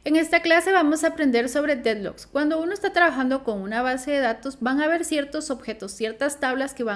En esta clase vamos a aprender sobre deadlocks. Cuando uno está trabajando con una base de datos, van a haber ciertos objetos, ciertas tablas que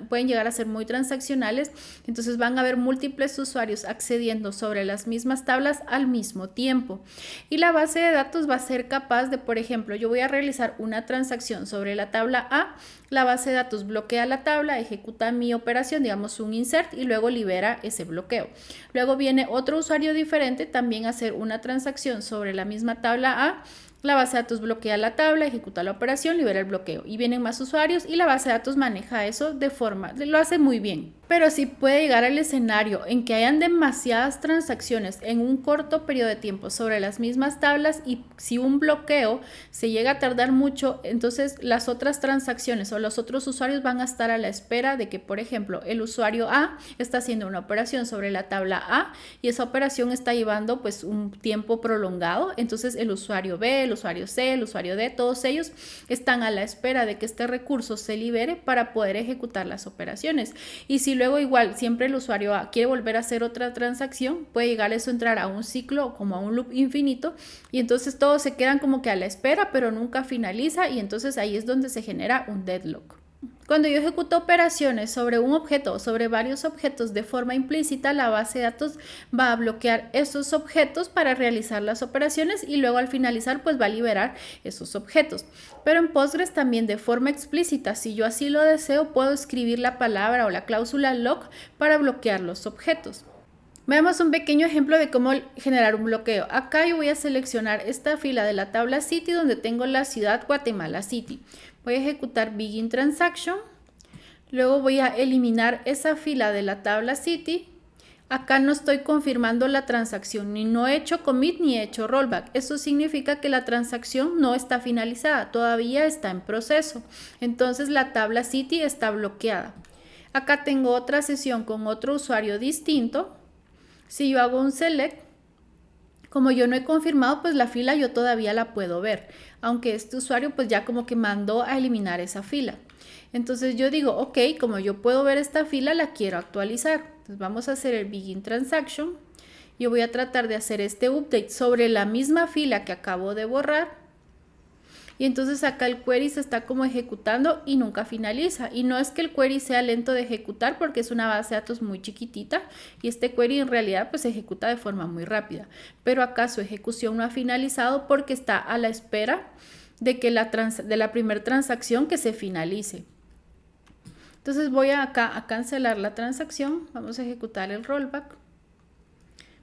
pueden llegar a ser muy transaccionales, entonces van a haber múltiples usuarios accediendo sobre las mismas tablas al mismo tiempo. Y la base de datos va a ser capaz de, por ejemplo, yo voy a realizar una transacción sobre la tabla A, la base de datos bloquea la tabla, ejecuta mi operación, digamos un insert, y luego libera ese bloqueo. Luego viene otro usuario diferente también a hacer una transacción sobre la misma tabla A, la base de datos bloquea la tabla, ejecuta la operación, libera el bloqueo. Y vienen más usuarios y la base de datos maneja eso lo hace muy bien. Pero sí puede llegar al escenario en que hayan demasiadas transacciones en un corto periodo de tiempo sobre las mismas tablas, y si un bloqueo se llega a tardar mucho, entonces las otras transacciones o los otros usuarios van a estar a la espera de que, por ejemplo, el usuario A está haciendo una operación sobre la tabla A y esa operación está llevando pues un tiempo prolongado. Entonces el usuario B, el usuario C, el usuario D, todos ellos están a la espera de que este recurso se libere para poder ejecutar las operaciones. Y si luego igual siempre el usuario A quiere volver a hacer otra transacción, puede llegar eso a entrar a un ciclo como a un loop infinito, y entonces todos se quedan como que a la espera pero nunca finaliza, y entonces ahí es donde se genera un deadlock. Cuando yo ejecuto operaciones sobre un objeto o sobre varios objetos de forma implícita, la base de datos va a bloquear esos objetos para realizar las operaciones y luego al finalizar pues va a liberar esos objetos. Pero en Postgres también de forma explícita, si yo así lo deseo, puedo escribir la palabra o la cláusula lock para bloquear los objetos. Veamos un pequeño ejemplo de cómo generar un bloqueo. Acá yo voy a seleccionar esta fila de la tabla City donde tengo la ciudad Guatemala City. Voy a ejecutar begin transaction. Luego voy a eliminar esa fila de la tabla City. Acá no estoy confirmando la transacción, ni no he hecho commit ni he hecho rollback. Eso significa que la transacción no está finalizada, todavía está en proceso. Entonces la tabla City está bloqueada. Acá tengo otra sesión con otro usuario distinto. Si yo hago un select, como yo no he confirmado, pues la fila yo todavía la puedo ver, aunque este usuario pues ya como que mandó a eliminar esa fila. Entonces yo digo, ok, como yo puedo ver esta fila, la quiero actualizar. Entonces vamos a hacer el begin transaction. Yo voy a tratar de hacer este update sobre la misma fila que acabo de borrar. Y entonces acá el query se está como ejecutando y nunca finaliza. Y no es que el query sea lento de ejecutar porque es una base de datos muy chiquitita y este query en realidad pues se ejecuta de forma muy rápida. Pero acá su ejecución no ha finalizado porque está a la espera de que de la primera transacción que se finalice. Entonces voy acá a cancelar la transacción, vamos a ejecutar el rollback.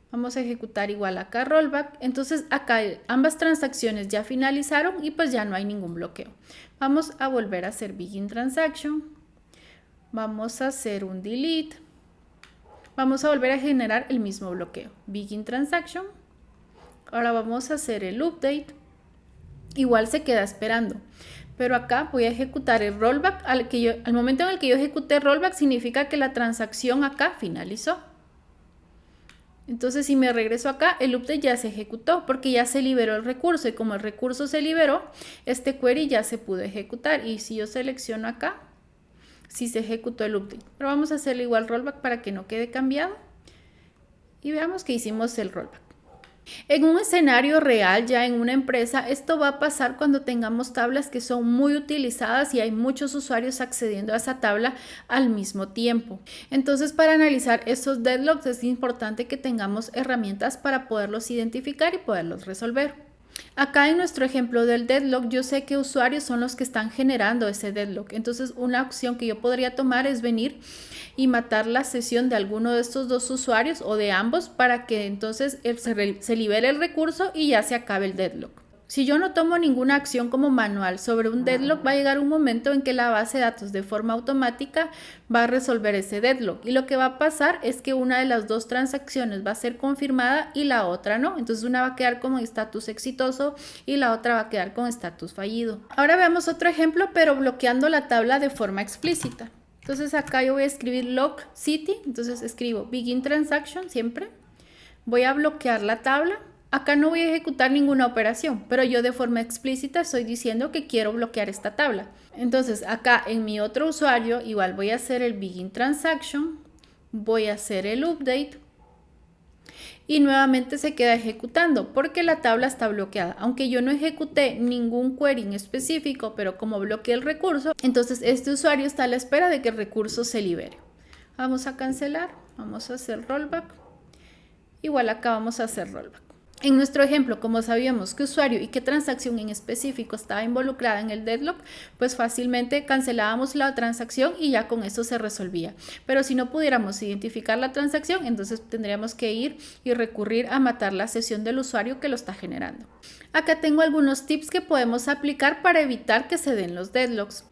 Vamos a ejecutar igual acá rollback. Entonces acá ambas transacciones ya finalizaron y pues ya no hay ningún bloqueo. Vamos a volver a hacer begin transaction. Vamos a hacer un delete. Vamos a volver a generar el mismo bloqueo. Begin transaction. Ahora vamos a hacer el update. Igual se queda esperando. Pero acá voy a ejecutar el rollback. Al momento en el que yo ejecute rollback significa que la transacción acá finalizó. Entonces si me regreso acá, el update ya se ejecutó porque ya se liberó el recurso, y como el recurso se liberó, este query ya se pudo ejecutar. Y si yo selecciono acá, sí se ejecutó el update. Pero vamos a hacerle igual rollback para que no quede cambiado y veamos que hicimos el rollback. En un escenario real, ya en una empresa, esto va a pasar cuando tengamos tablas que son muy utilizadas y hay muchos usuarios accediendo a esa tabla al mismo tiempo. Entonces, para analizar esos deadlocks es importante que tengamos herramientas para poderlos identificar y poderlos resolver. Acá en nuestro ejemplo del deadlock, yo sé que usuarios son los que están generando ese deadlock. Entonces, una opción que yo podría tomar es venir y matar la sesión de alguno de estos dos usuarios o de ambos para que entonces se libere el recurso y ya se acabe el deadlock. Si yo no tomo ninguna acción como manual sobre un deadlock, va a llegar un momento en que la base de datos de forma automática va a resolver ese deadlock. Y lo que va a pasar es que una de las dos transacciones va a ser confirmada y la otra no. Entonces una va a quedar como estatus exitoso y la otra va a quedar con estatus fallido. Ahora veamos otro ejemplo, pero bloqueando la tabla de forma explícita. Entonces acá yo voy a escribir lock city. Entonces escribo begin transaction siempre. Voy a bloquear la tabla. Acá no voy a ejecutar ninguna operación, pero yo de forma explícita estoy diciendo que quiero bloquear esta tabla. Entonces acá en mi otro usuario igual voy a hacer el begin transaction, voy a hacer el update y nuevamente se queda ejecutando porque la tabla está bloqueada. Aunque yo no ejecuté ningún query en específico, pero como bloqueé el recurso, entonces este usuario está a la espera de que el recurso se libere. Vamos a cancelar, vamos a hacer rollback. Igual acá vamos a hacer rollback. En nuestro ejemplo, como sabíamos qué usuario y qué transacción en específico estaba involucrada en el deadlock, pues fácilmente cancelábamos la transacción y ya con eso se resolvía. Pero si no pudiéramos identificar la transacción, entonces tendríamos que ir y recurrir a matar la sesión del usuario que lo está generando. Acá tengo algunos tips que podemos aplicar para evitar que se den los deadlocks.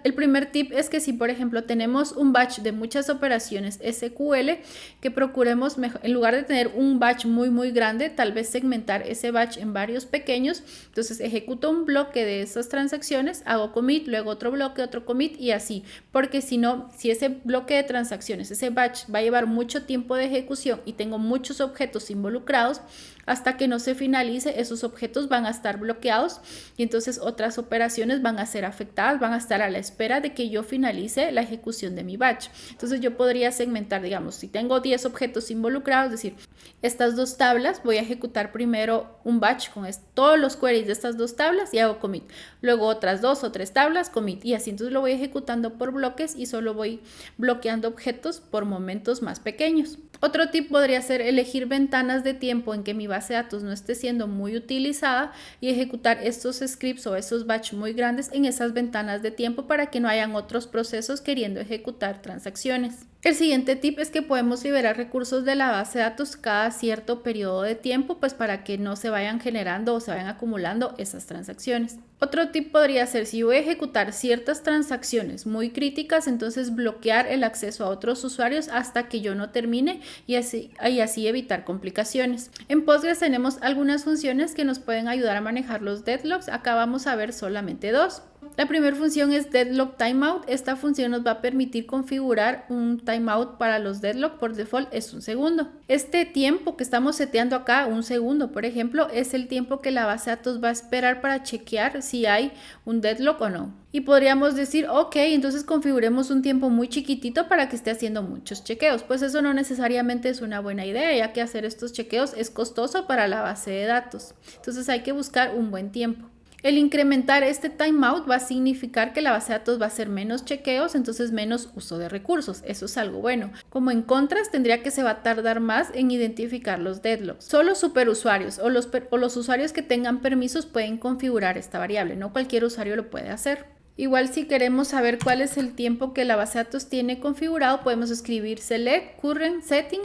El primer tip es que si por ejemplo tenemos un batch de muchas operaciones SQL, que procuremos en lugar de tener un batch muy grande, tal vez segmentar ese batch en varios pequeños. Entonces ejecuto un bloque de esas transacciones, hago commit, luego otro bloque, otro commit y así, porque si no, si ese bloque de transacciones, ese batch va a llevar mucho tiempo de ejecución y tengo muchos objetos involucrados, hasta que no se finalice, esos objetos van a estar bloqueados y entonces otras operaciones van a ser afectadas, van a estar a la espera de que yo finalice la ejecución de mi batch. Entonces yo podría segmentar, digamos, si tengo 10 objetos involucrados, es decir, estas dos tablas, voy a ejecutar primero un batch con todos los queries de estas dos tablas y hago commit. Luego otras 2 o 3 tablas, commit, y así entonces lo voy ejecutando por bloques y solo voy bloqueando objetos por momentos más pequeños. Otro tip podría ser elegir ventanas de tiempo en que mi base de datos no esté siendo muy utilizada y ejecutar estos scripts o esos batch muy grandes en esas ventanas de tiempo para que no hayan otros procesos queriendo ejecutar transacciones. El siguiente tip es que podemos liberar recursos de la base de datos cada cierto periodo de tiempo, pues para que no se vayan generando o se vayan acumulando esas transacciones. Otro tip podría ser, si voy a ejecutar ciertas transacciones muy críticas, entonces bloquear el acceso a otros usuarios hasta que yo no termine y así evitar complicaciones. En Postgres tenemos algunas funciones que nos pueden ayudar a manejar los deadlocks. Acá vamos a ver solamente dos. La primera función es Deadlock Timeout. Esta función nos va a permitir configurar un timeout para los deadlock. Por default es 1 segundo. Este tiempo que estamos seteando acá, 1 segundo por ejemplo, es el tiempo que la base de datos va a esperar para chequear si hay un deadlock o no. Y podríamos decir, ok, entonces configuremos un tiempo muy chiquitito para que esté haciendo muchos chequeos. Pues eso no necesariamente es una buena idea, ya que hacer estos chequeos es costoso para la base de datos. Entonces hay que buscar un buen tiempo. El incrementar este timeout va a significar que la base de datos va a hacer menos chequeos, entonces menos uso de recursos. Eso es algo bueno. Como en contras, tendría que se va a tardar más en identificar los deadlocks. Solo superusuarios o los usuarios que tengan permisos pueden configurar esta variable. No cualquier usuario lo puede hacer. Igual si queremos saber cuál es el tiempo que la base de datos tiene configurado, podemos escribir select current setting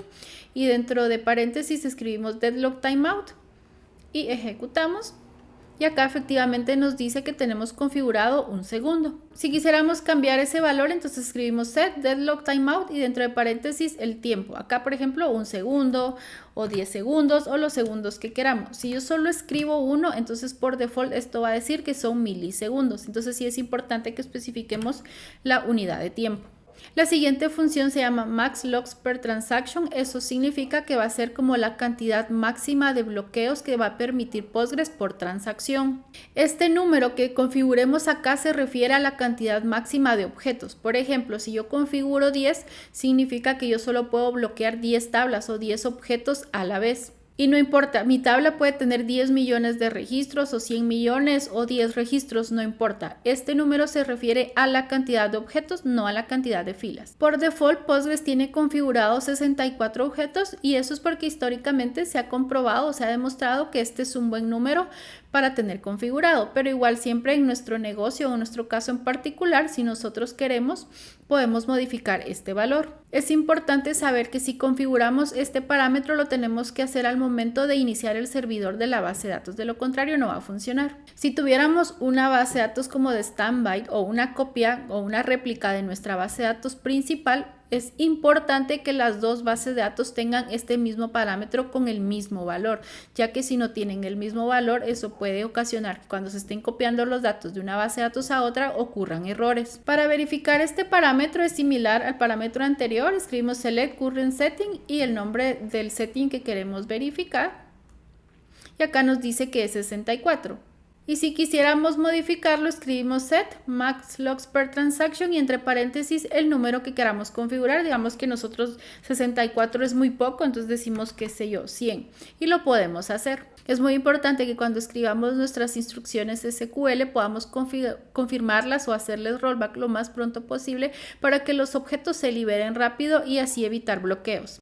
y dentro de paréntesis escribimos deadlock timeout y ejecutamos. Y acá efectivamente nos dice que tenemos configurado 1 segundo. Si quisiéramos cambiar ese valor, entonces escribimos set deadlock timeout y dentro de paréntesis el tiempo. Acá, por ejemplo, 1 segundo o 10 segundos o los segundos que queramos. Si yo solo escribo 1, entonces por default esto va a decir que son milisegundos. Entonces sí es importante que especifiquemos la unidad de tiempo. La siguiente función se llama max logs per transaction. Eso significa que va a ser como la cantidad máxima de bloqueos que va a permitir Postgres por transacción. Este número que configuremos acá se refiere a la cantidad máxima de objetos. Por ejemplo, si yo configuro 10, significa que yo solo puedo bloquear 10 tablas o 10 objetos a la vez. Y no importa, mi tabla puede tener 10 millones de registros o 100 millones o 10 registros, no importa. Este número se refiere a la cantidad de objetos, no a la cantidad de filas. Por default, Postgres tiene configurado 64 objetos y eso es porque históricamente se ha comprobado, se ha demostrado que este es un buen número para tener configurado, pero igual siempre en nuestro negocio o en nuestro caso en particular, si nosotros queremos, podemos modificar este valor. Es importante saber que si configuramos este parámetro lo tenemos que hacer al momento de iniciar el servidor de la base de datos, de lo contrario no va a funcionar. Si tuviéramos una base de datos como de standby o una copia o una réplica de nuestra base de datos principal, es importante que las dos bases de datos tengan este mismo parámetro con el mismo valor, ya que si no tienen el mismo valor, eso puede ocasionar que cuando se estén copiando los datos de una base de datos a otra ocurran errores. Para verificar este parámetro es similar al parámetro anterior, escribimos select current setting y el nombre del setting que queremos verificar y acá nos dice que es 64. Y si quisiéramos modificarlo, escribimos set max logs per transaction y entre paréntesis el número que queramos configurar. Digamos que nosotros 64 es muy poco, entonces decimos, qué sé yo, 100. Y lo podemos hacer. Es muy importante que cuando escribamos nuestras instrucciones SQL podamos confirmarlas o hacerles rollback lo más pronto posible para que los objetos se liberen rápido y así evitar bloqueos.